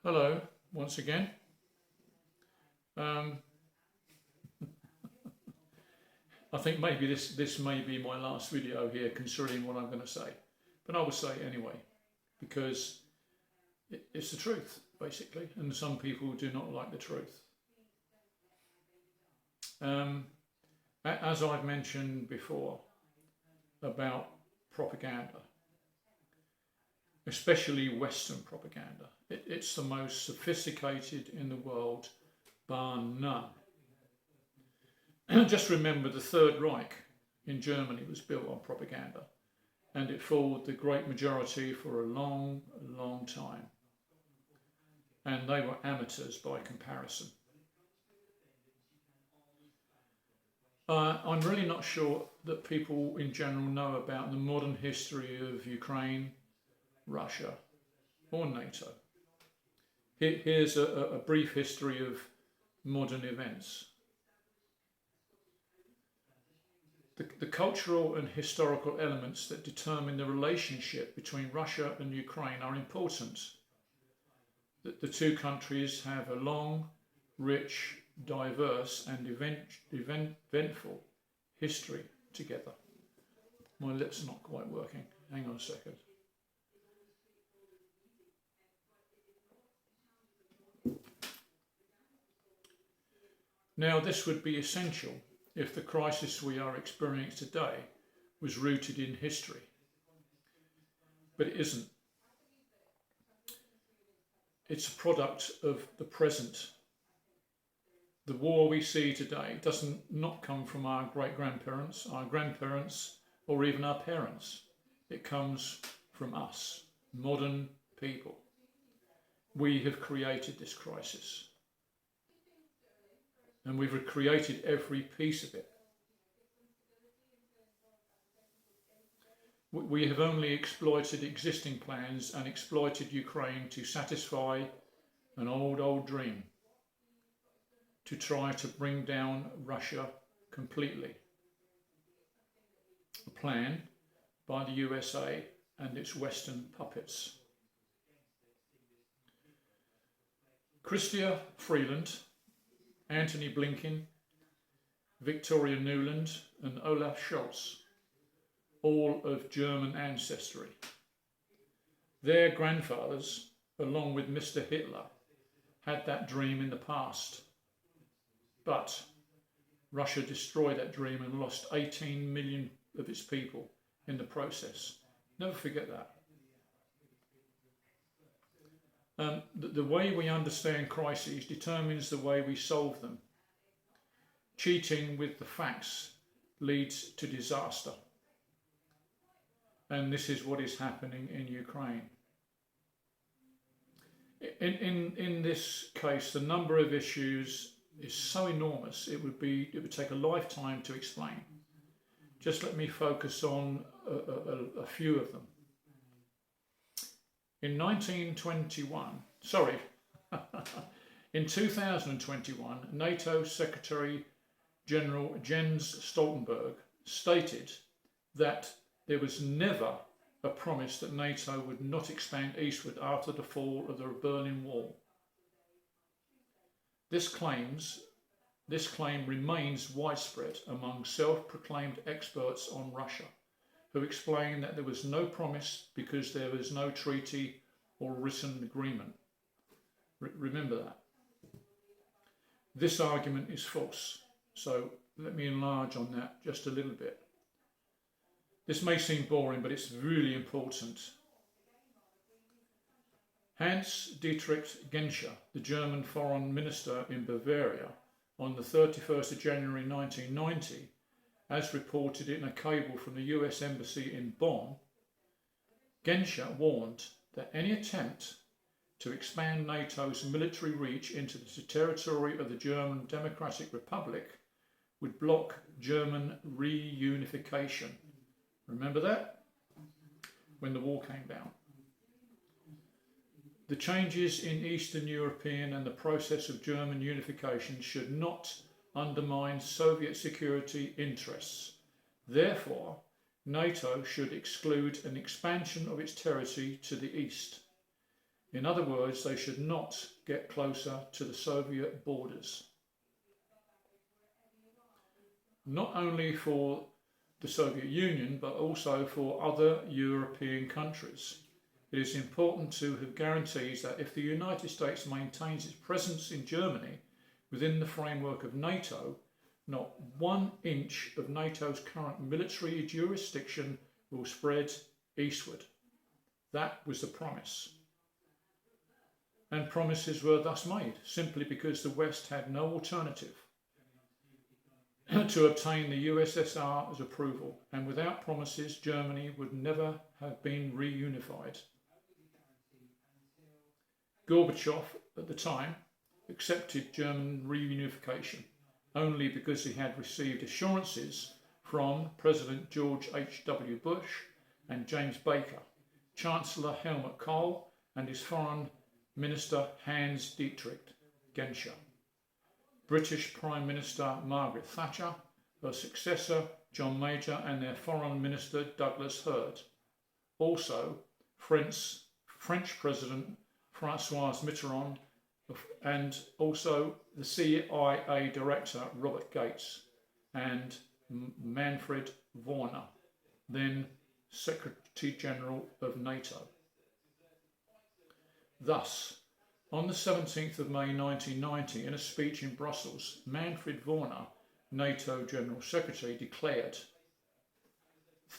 Hello, once again. I think maybe this may be my last video here, considering what I'm going to say. But I will say it anyway, because it's the truth, basically, and some people do not like the truth. As I've mentioned before about propaganda, especially Western propaganda, it's the most sophisticated in the world, bar none. Just remember, the Third Reich in Germany was built on propaganda, and it fooled the great majority for a long, long time. And they were amateurs by comparison. I'm really not sure that people in general know about the modern history of Ukraine, Russia, or NATO. Here's a brief history of modern events. The cultural and historical elements that determine the relationship between Russia and Ukraine are important. The two countries have a long, rich, diverse and eventful history together. My lips are not quite working. Hang on a second. Now, this would be essential if the crisis we are experiencing today was rooted in history. But it isn't. It's a product of the present. The war we see today doesn't not come from our great-grandparents, our grandparents, or even our parents. It comes from us, modern people. We have created this crisis. And we've created every piece of it. We have only exploited existing plans and exploited Ukraine to satisfy an old dream, to try to bring down Russia completely. A plan by the USA and its Western puppets. Chrystia Freeland, Antony Blinken, Victoria Nuland and Olaf Scholz, all of German ancestry. Their grandfathers, along with Mr. Hitler, had that dream in the past. But Russia destroyed that dream and lost 18 million of its people in the process. Never forget that. The way we understand crises determines the way we solve them. Cheating with the facts leads to disaster. And this is what is happening in Ukraine. In this case, the number of issues is so enormous, it would take a lifetime to explain. Just let me focus on a few of them. In 2021, NATO Secretary General Jens Stoltenberg stated that there was never a promise that NATO would not expand eastward after the fall of the Berlin Wall. This claim remains widespread among self-proclaimed experts on Russia, who explain that there was no promise because there was no treaty or written agreement. Remember that. This argument is false, so let me enlarge on that just a little bit. This may seem boring, but it's really important. Hans-Dietrich Genscher, the German foreign minister in Bavaria, on the 31st of January 1990, as reported in a cable from the US Embassy in Bonn, Genscher warned that any attempt to expand NATO's military reach into the territory of the German Democratic Republic would block German reunification. Remember that? When the wall came down. The changes in Eastern European and the process of German unification should not undermine Soviet security interests. Therefore, NATO should exclude an expansion of its territory to the east. In other words, they should not get closer to the Soviet borders. Not only for the Soviet Union, but also for other European countries. It is important to have guarantees that if the United States maintains its presence in Germany within the framework of NATO, not 1 inch of NATO's current military jurisdiction will spread eastward. That was the promise. And promises were thus made, simply because the West had no alternative to obtain the USSR's approval, and without promises, Germany would never have been reunified. Gorbachev, at the time, accepted German reunification only because he had received assurances from President George H.W. Bush and James Baker, Chancellor Helmut Kohl, and his Foreign Minister Hans-Dietrich Genscher, British Prime Minister Margaret Thatcher, her successor John Major, and their Foreign Minister Douglas Hurd. Also, French President Francois Mitterrand, and also the CIA Director Robert Gates and Manfred Wörner, then Secretary General of NATO. Thus, on the 17th of May 1990, in a speech in Brussels, Manfred Wörner, NATO General Secretary, declared,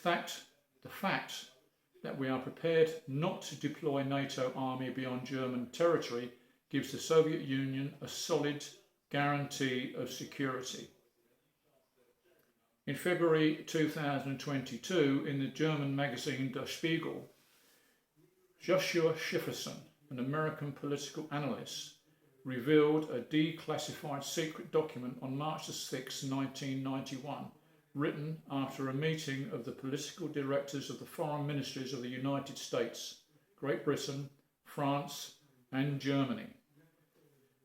the fact that we are prepared not to deploy NATO army beyond German territory gives the Soviet Union a solid guarantee of security. In February 2022, in the German magazine Der Spiegel, Joshua Schifferson, an American political analyst, revealed a declassified secret document on March 6, 1991, written after a meeting of the political directors of the foreign ministries of the United States, Great Britain, France, and Germany.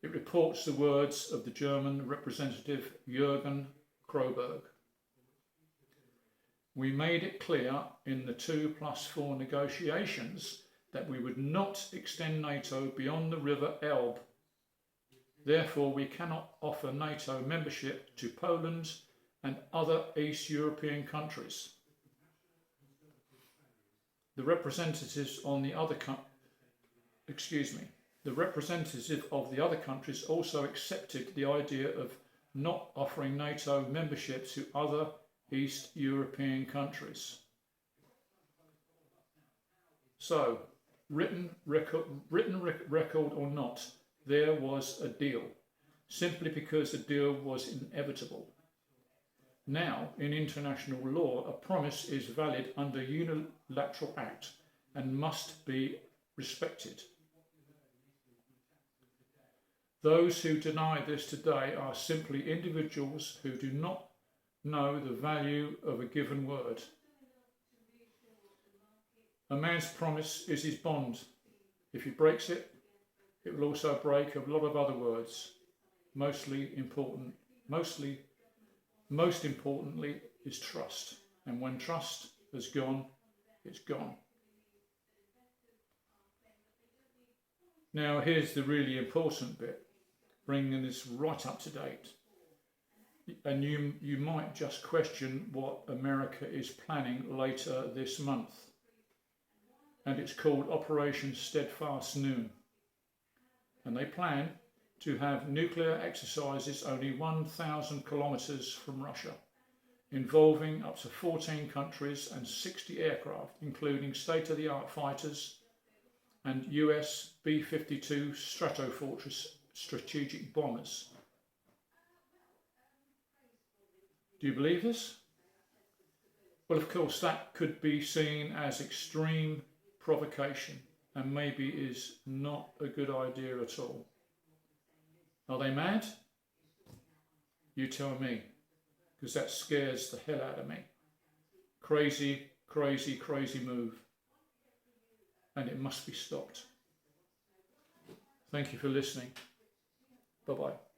It reports the words of the German representative Jürgen Kroberg. We made it clear in the 2+4 negotiations that we would not extend NATO beyond the River Elbe. Therefore, we cannot offer NATO membership to Poland and other East European countries. The representative of the other countries also accepted the idea of not offering NATO membership to other East European countries. So, written record or not, there was a deal, simply because the deal was inevitable. Now, in international law, a promise is valid under unilateral act and must be respected. Those who deny this today are simply individuals who do not know the value of a given word. A man's promise is his bond. If he breaks it, it will also break a lot of other words. Most importantly is trust. And when trust has gone, it's gone. Now here's the really important bit, bringing this right up to date. And you might just question what America is planning later this month. And it's called Operation Steadfast Noon. And they plan to have nuclear exercises only 1,000 kilometers from Russia, involving up to 14 countries and 60 aircraft, including state-of-the-art fighters and US B-52 Stratofortress strategic bombers. Do you believe this? Well, of course, that could be seen as extreme provocation and maybe is not a good idea at all. Are they mad? You tell me, because that scares the hell out of me. Crazy, crazy, crazy move. And it must be stopped. Thank you for listening. Bye-bye.